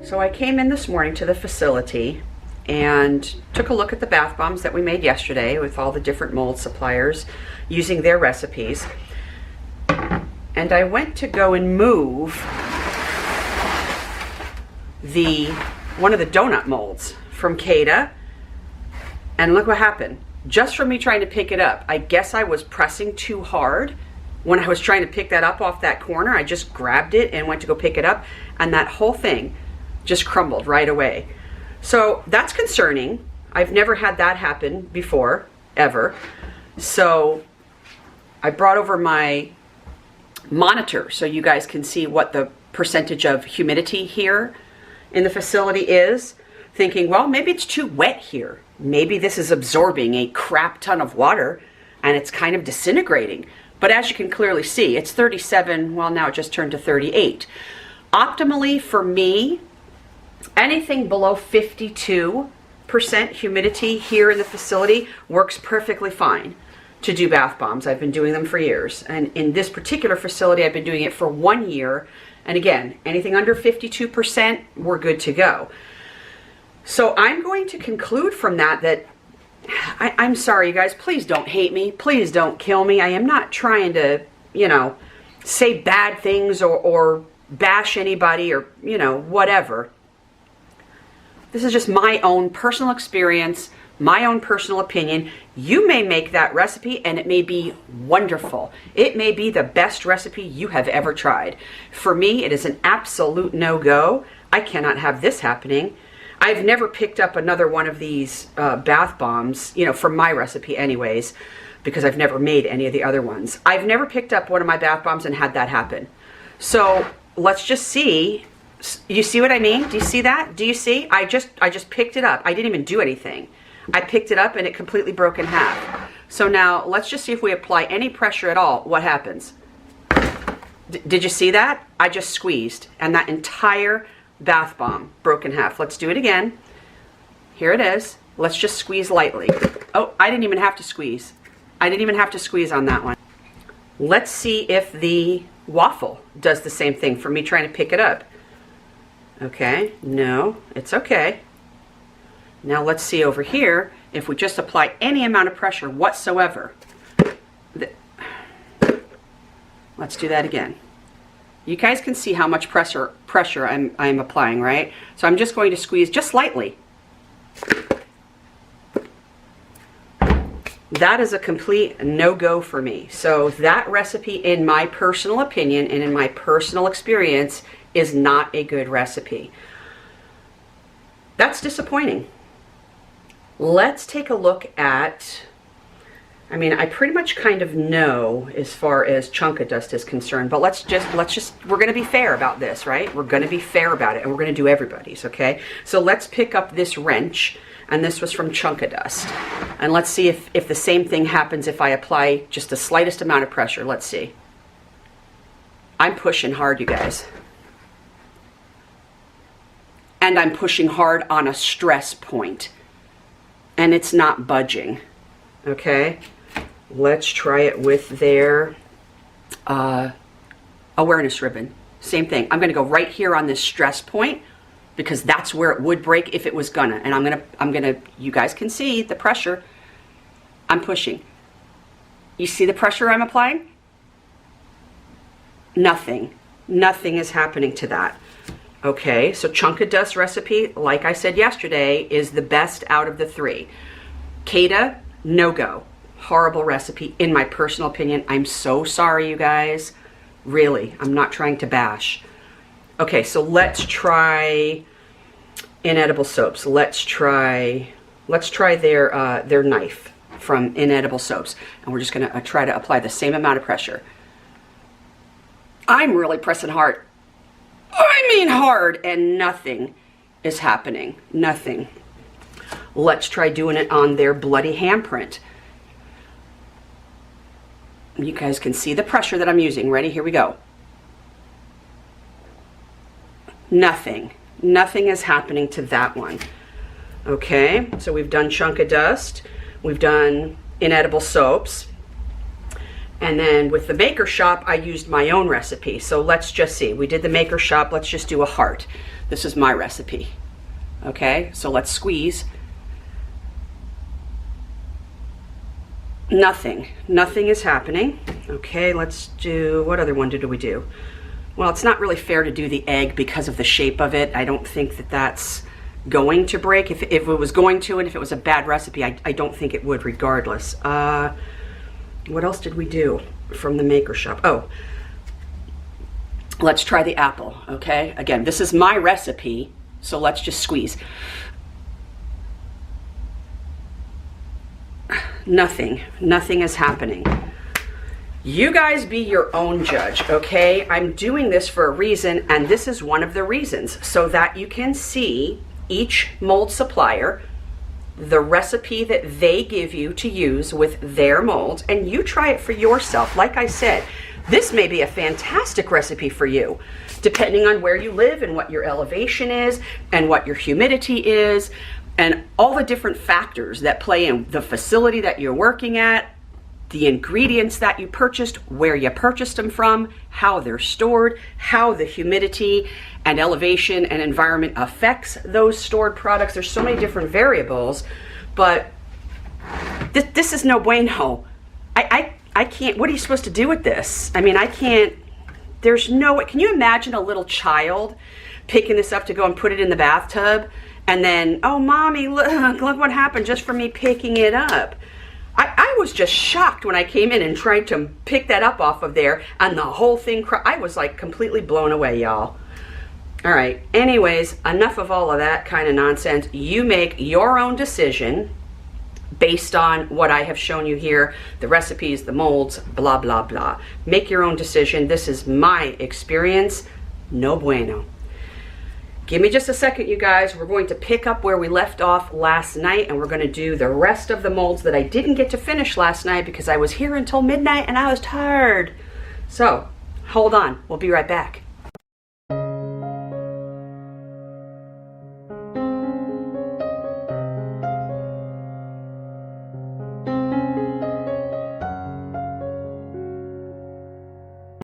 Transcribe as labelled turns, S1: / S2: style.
S1: So I came in this morning to the facility and took a look at the bath bombs that we made yesterday with all the different mold suppliers using their recipes. And I went to go and move one of the donut molds from Cada, and look what happened. Just from me trying to pick it up, I guess I was pressing too hard. When I was trying to pick that up off that corner, I just grabbed it and went to go pick it up, and that whole thing just crumbled right away. So that's concerning. I've never had that happen before, ever. So I brought over my monitor so you guys can see what the percentage of humidity here in the facility is, thinking, well, maybe it's too wet here. Maybe this is absorbing a crap ton of water and it's kind of disintegrating. But as you can clearly see, it's 37, well, now it just turned to 38. Optimally for me, anything below 52% humidity here in the facility works perfectly fine to do bath bombs. I've been doing them for years. And in this particular facility, I've been doing it for 1 year. And again, anything under 52%, we're good to go. So I'm going to conclude from that I'm sorry, you guys, please don't hate me. Please don't kill me. I am not trying to, say bad things or bash anybody or, whatever. This is just my own personal experience, my own personal opinion. You may make that recipe and it may be wonderful. It may be the best recipe you have ever tried. For me, it is an absolute no-go. I cannot have this happening. I've never picked up another one of these bath bombs, from my recipe anyways, because I've never made any of the other ones. I've never picked up one of my bath bombs and had that happen. So let's just see. You see what I mean? Do you see that? Do you see? I just picked it up. I didn't even do anything. I picked it up and it completely broke in half. So now let's just see if we apply any pressure at all, what happens? Did you see that? I just squeezed and that entire bath bomb broke in half. Let's do it again. Here it is. Let's just squeeze lightly. Oh, I didn't even have to squeeze. I didn't even have to squeeze on that one. Let's see if the waffle does the same thing for me trying to pick it up. Okay, no, it's okay. Now let's see over here if we just apply any amount of pressure whatsoever. Let's do that again. You guys can see how much pressure I'm applying, right? So I'm just going to squeeze just lightly. That is a complete no-go for me. So that recipe, in my personal opinion and in my personal experience, is not a good recipe. That's disappointing. Let's take a look at, I pretty much kind of know as far as chunka dust is concerned, but let's just, we're going to be fair about this, right? We're going to be fair about it, and we're going to do everybody's, okay? So let's pick up this wrench, and this was from chunka dust. And let's see if the same thing happens if I apply just the slightest amount of pressure. Let's see. I'm pushing hard, you guys. And I'm pushing hard on a stress point. And it's not budging. Okay? Let's try it with their awareness ribbon. Same thing. I'm going to go right here on this stress point because that's where it would break if it was gonna. And I'm gonna, you guys can see the pressure. I'm pushing. You see the pressure I'm applying? Nothing. Nothing is happening to that. Okay, so chunka dust recipe, like I said yesterday, is the best out of the three. Cada, no go. Horrible recipe, in my personal opinion. I'm so sorry, you guys. Really, I'm not trying to bash. Okay, so let's try Inedible Soaps. Let's try their knife from Inedible Soaps. And we're just gonna try to apply the same amount of pressure. I'm really pressing hard. I mean hard, and nothing is happening. Nothing. Let's try doing it on their bloody handprint. You guys can see the pressure that I'm using. Ready? Here we go. Nothing. Nothing is happening to that one. Okay, so we've done chunka dust. We've done Inedible Soaps. And then with the Maker Shop, I used my own recipe. So let's just see. We did the Maker Shop. Let's just do a heart. This is my recipe. Okay, so let's squeeze. Nothing is happening. Okay, let's do, what other one did we do? Well, it's not really fair to do the egg because of the shape of it. I don't think that that's going to break. If it was going to, and if it was a bad recipe, I don't think it would regardless. What else did we do from the Maker Shop? Oh, let's try the apple, okay? Again, this is my recipe, so let's just squeeze. Nothing is happening. You guys be your own judge, okay? I'm doing this for a reason, and this is one of the reasons, so that you can see each mold supplier, the recipe that they give you to use with their molds, and you try it for yourself. Like I said, this may be a fantastic recipe for you, depending on where you live and what your elevation is and what your humidity is, and all the different factors that play in the facility that you're working at, the ingredients that you purchased, where you purchased them from, how they're stored, how the humidity and elevation and environment affects those stored products. There's so many different variables, but this is no bueno. I can't, what are you supposed to do with this? I mean, I can't, there's no way. Can you imagine a little child picking this up to go and put it in the bathtub, and then, oh, mommy, look what happened just from me picking it up. I was just shocked when I came in and tried to pick that up off of there, and the whole thing, I was like completely blown away, y'all. All right, anyways, enough of all of that kind of nonsense. You make your own decision based on what I have shown you here, the recipes, the molds, blah, blah, blah. Make your own decision. This is my experience. No bueno. Give me just a second, you guys. We're going to pick up where we left off last night, and we're going to do the rest of the molds that I didn't get to finish last night because I was here until midnight and I was tired. So, hold on. We'll be right back.